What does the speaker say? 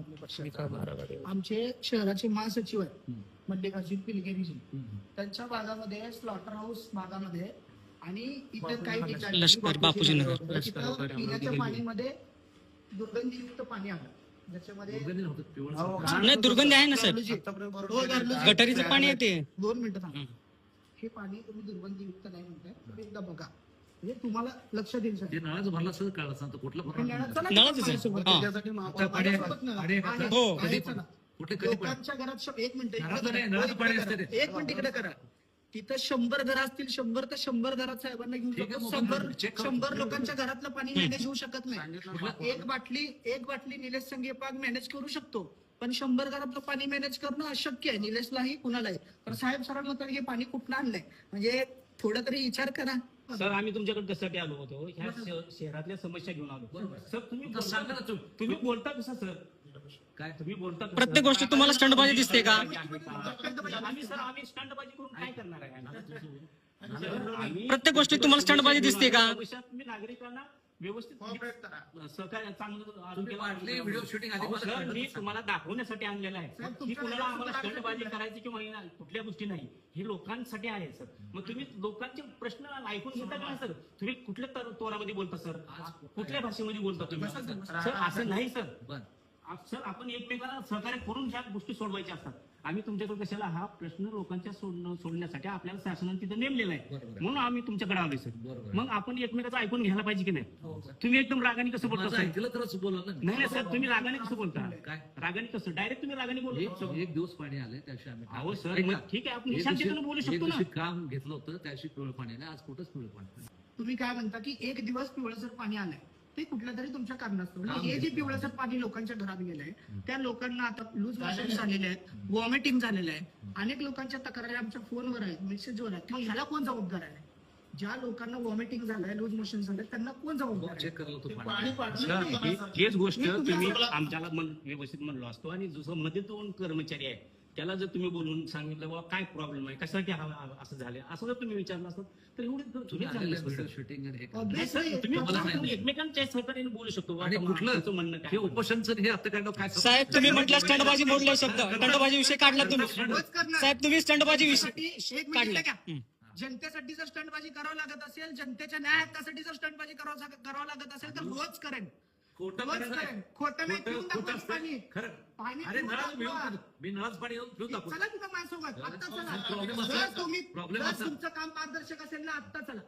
आदमी पक्षाचे आमचे शहराचे महासचिव आहेत मल्लिकार्जुन पिलगेरीजी, त्यांच्या भागामध्ये स्लॉटर हाऊस भागामध्ये आणि इतर काही ठिकाणी लष्कर बापूजी नगर पिण्याच्या पाणीमध्ये दुर्गंधीयुक्त पाणी आलं, ज्याच्यामध्ये नाही दुर्गंधी आहे ना साहेब, गटारीचं पाणी येते. 2 मिनिटं थांबा. हे पाणी तुम्ही दुर्गंधीयुक्त नाही म्हणताय, तुम्ही एकदा बघा, म्हणजे तुम्हाला लक्ष देईल सर. नळाच भरला सगळं काढला सांगतो कुठला लोकांच्या घरात 1 मिनिट इकडे करा. तिथं 100 घर असतील, 100 ते 100 घरात साहेबांना घेऊन जातो. 100 लोकांच्या घरातलं पाणी मॅनेज होऊ शकत नाही. एक बाटली निलेश संगीपाग मॅनेज करू शकतो, पण 100 घरातलं पाणी मॅनेज करणं अशक्य आहे, निलेशलाही कुणालाही. तर साहेब सरांना तर हे पाणी कुठलं आणलंय, म्हणजे थोडा तरी विचार करा. सर आम्ही तुमच्याकडे त्यासाठी आलो होतो, ह्या शहरातल्या समस्या घेऊन आलो. सर तुम्ही बोलता कसं सर, काय तुम्ही बोलता प्रत्येक गोष्टी तुम्हाला स्टंटबाजी दिसते का? आम्ही स्टंटबाजी करून काय करणार आहे? प्रत्येक गोष्टी तुम्हाला स्टंटबाजी दिसते का? तुम्ही नागरिकांना व्यवस्थित सहकार्य चांगलं व्हिडिओ शूटिंग सर मी तुम्हाला दाखवण्यासाठी आणलेलं आहे की कुणाला आम्हाला स्टंटबाजी करायची किंवा कुठल्या गोष्टी नाही, हे लोकांसाठी आहे सर. मग तुम्ही लोकांचे प्रश्न ऐकून घेता का सर? तुम्ही कुठल्या तोरामध्ये बोलता सर, कुठल्या भाषेमध्ये बोलता तुम्ही सर? असं नाही सर. सर आपण एकमेकांना सहकार्य करून ह्या गोष्टी सोडवायच्या असतात. आम्ही तुमच्याकडे कशाला, हा प्रश्न लोकांच्या सोडण्यासाठी आपल्याला शासनाने तिथे नेमलेला आहे, म्हणून आम्ही तुमच्याकडे आलोय सर. मग आपण एकमेकाचं ऐकून घ्यायला पाहिजे की नाही? तुम्ही एकदम रागाने कसं बोलता? नाही सर, तुम्ही रागाने कसं बोलता? काय रागाने कसं? डायरेक्ट तुम्ही रागाने बोलता. एक दिवस पाणी आले त्याशी आम्ही सर ठीक आहे, आपण शांततेने बोलू शकतो ना. काम घेतलं होतं त्याशी पिवळं पाणी आलं, आज कुठंच पिवळं पाणी. तुम्ही काय म्हणता की एक दिवस पिवळसर पाणी आलंय, ते कुठल्या तरी तुमच्या कारणास्तव. हे जे पिवळसर पाणी लोकांच्या घरात गेलंय, त्या लोकांना आता लूज मोशन झालेले आहेत, व्हॉमिटिंग झालेलं आहे, अनेक लोकांच्या तक्रारी आमच्या फोनवर आहेत, मेसेजवर आहेत. मग ह्याला कोण जबाबदार आहे? ज्या लोकांना व्हॉमिटिंग झालंय, लूज मोशन झालंय, त्यांना कोण जबाबदार चेक करलं होतं हेच गोष्ट तुम्ही आमच्याला व्यवस्थित म्हणलो असतो, आणि जसं मध्ये 2 कर्मचारी आहे त्याला जर तुम्ही बोलून सांगितलं बाबा काय प्रॉब्लेम आहे, कशासाठी असं झालं, असं जर तुम्ही विचारलं असतं तर एवढे तुम्ही शूटिंग एकमेकांच्या सहकार्याने बोलू शकतो. आणि कुठलं म्हणणं हे उपोषणचं हे आता काय साहेब तुम्ही म्हटलं स्टंटबाजी मोडलं शब्द, स्टंटबाजी विषय काढला तुम्ही साहेब, तुम्ही स्टंटबाजी विषय काढला. जनतेसाठी जर स्टंटबाजी करावं लागत असेल, जनतेच्या न्याय हक्कासाठी जर स्टंटबाजी करावं लागत असेल तर रोज करेन. खोटं नाही, पिऊन दाखवा पाणी. पाणी अरे मी नळाच पाणी चला तिथं माझ्यासोबत आत्ता चला. तुम्ही तुमचं काम पारदर्शक असेल ना, आत्ता चला.